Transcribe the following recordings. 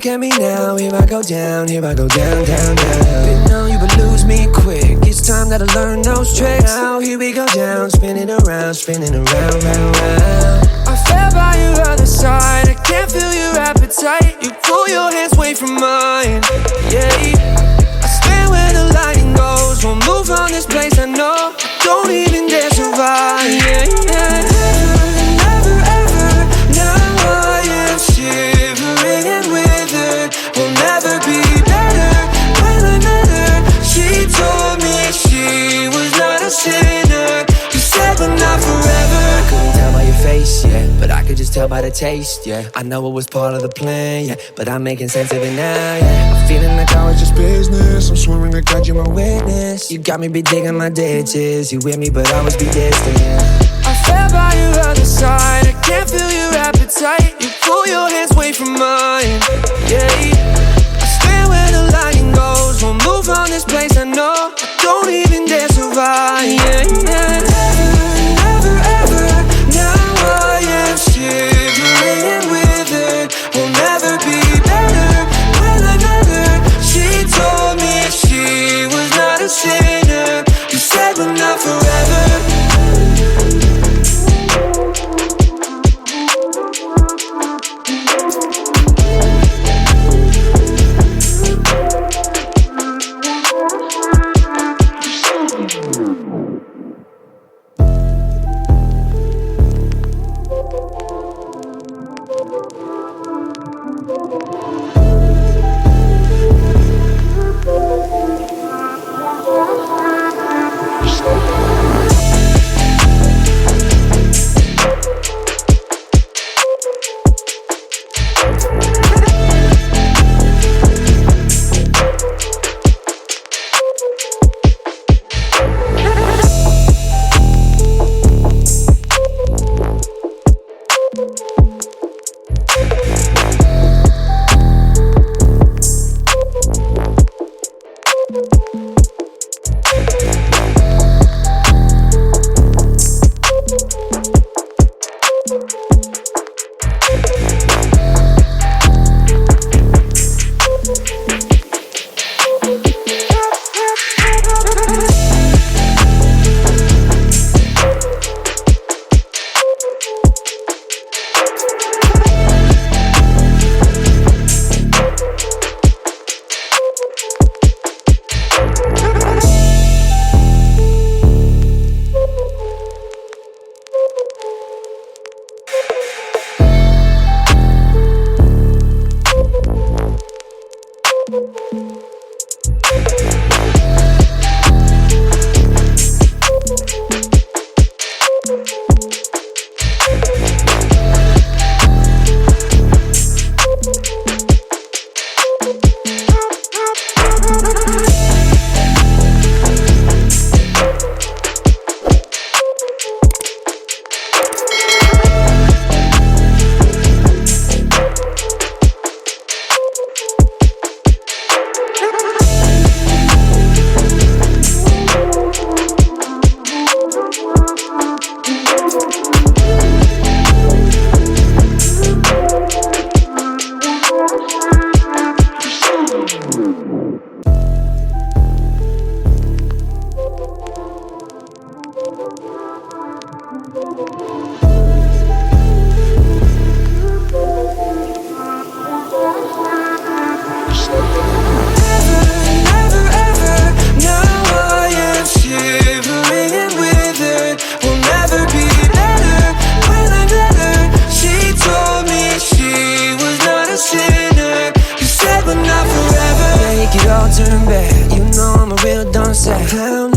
look at me now, here I go down, here I go down, down, down. Didn't know you would lose me quick, it's time that I learn those tricks. Now here we go down, spinning around, round, round. I fell by your other side, I can't feel your appetite. You pull your hands away from mine, yeah. I stand where the lightning goes, won't move on this place, I know. Don't even dare survive, yeah, yeah. Never ever, now I am shivering and withered. We'll never be better. When I met her, she told me she was not a sinner. You said we're not forever. Couldn't tell by your face, yeah, but I could just tell by the taste, yeah. I know it was part of the plan, yeah, but I'm making sense of it now, yeah. I'm feeling like I was just business, I'm swearing to God you're my witness. You got me be digging my ditches, you with me but always be distant, yeah. I fell by your other side, I can't feel your appetite. You pull your hands away from mine, yeah. I stand where the lightning goes, won't move on this place, I know. Don't even dare survive, yeah, yeah. Never ever, now I am shivering and withered. We'll never be better. When I met her, she told me she was not a sinner. You said we're not forever.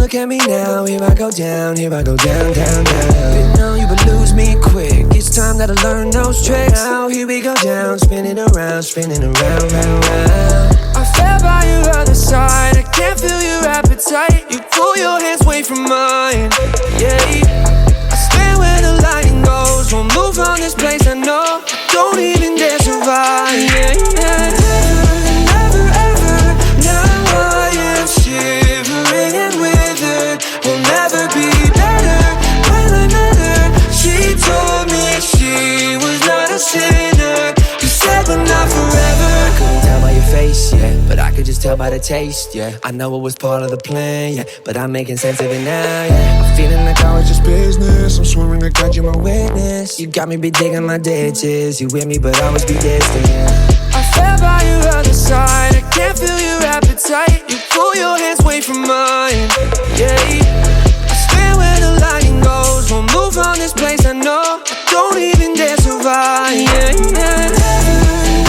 Look at me now, here I go down, here I go down, down, down. Didn't know you would lose me quick, it's time that I learn those tricks. Now here we go down, spinning around, round, round. I fell by your other side, I can't feel your appetite. You pull your hands away from mine, yeah. I stand where the lightning goes, won't move on this place, I know. Don't even dare survive, yeah, yeah. Never ever, now I am shivering and withered. We'll never be better. When I met her, she told me she was not a sinner. You said we're not forever. tell by the taste, yeah. I know it was part of the plan, yeah, but I'm making sense of it now, yeah. I'm feeling like I was just business. I'm swearing to God you're my witness. You got me be digging my ditches. You with me, but I always be distant, yeah. I fell by your other side. I can't feel your appetite. You pull your hands away from mine, yeah. I stand where the lighting goes. Won't move from this place, I know. I don't even dare survive, yeah, yeah.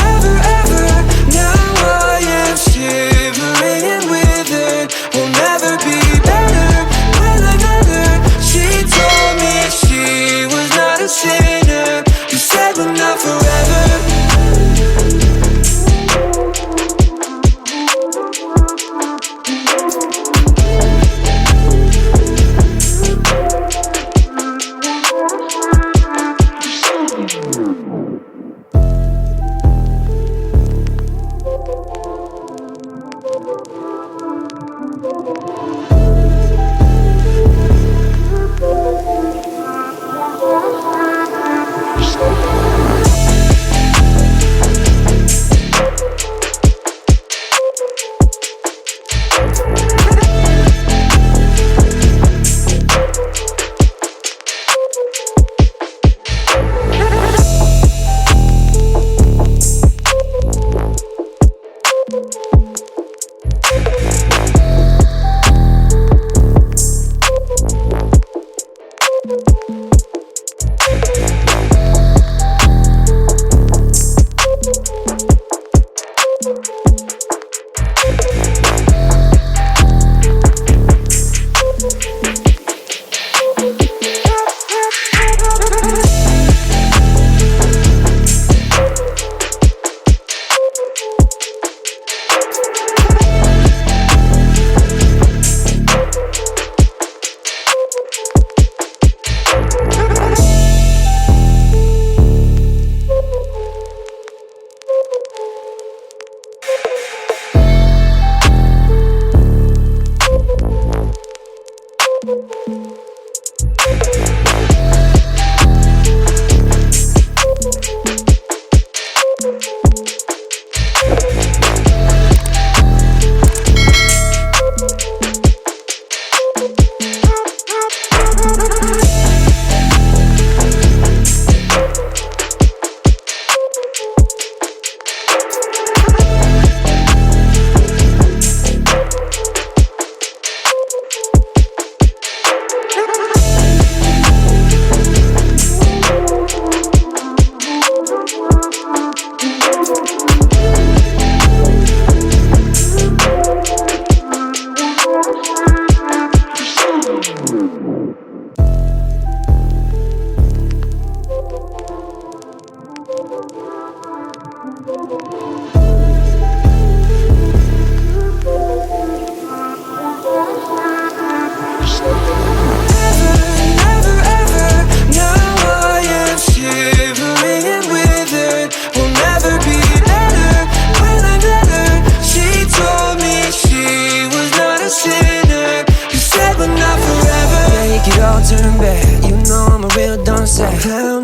Never, ever, now I am shivering and withered. Will never be better. When another, she told me she was not a sinner. You said we're not forever.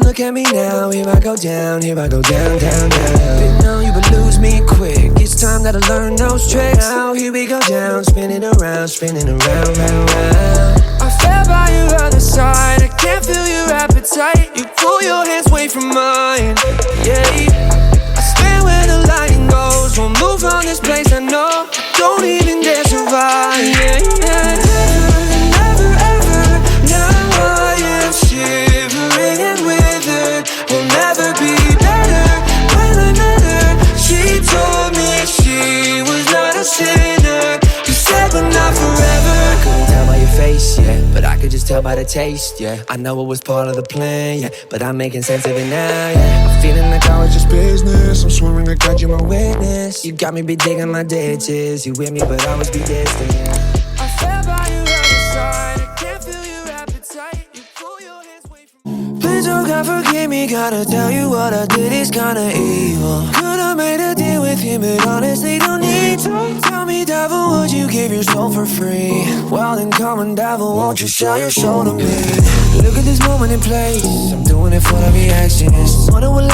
Look at me now, here I go down, here I go down, down, down. Didn't know you would lose me quick. It's time that I learn those tricks. Now here we go down, spinning around, round, round. I fell by your other side. I can't feel your appetite. You pull your hands away from mine, yeah. I stand where the lighting goes. Won't move from this place, I know. I don't even dare survive, yeah, yeah. Never, ever, now I am shivering and withered. Will never be better. When another, she told me she was not a sinner. You said we're not forever. Couldn't tell by your face, yeah, but I could just tell by the taste, yeah. I know it was part of the plan, yeah, but I'm making sense of it now, yeah. I'm feeling like I was just business. I'm swearing to God you're my witness. You got me be digging my ditches. You with me, but I always be distant, yeah. I fell by your other side. I can't feel your appetite. You pull your hands away from. Please, oh God, forgive me. Gotta tell you what I did is kinda evil. Could've made a deal with him, but honestly don't need to. Tell me, devil, would you give your soul for free? Well then come on, devil, won't you show your soul to me? Look at this moment in place. I'm doing it for the reactions. Wonder what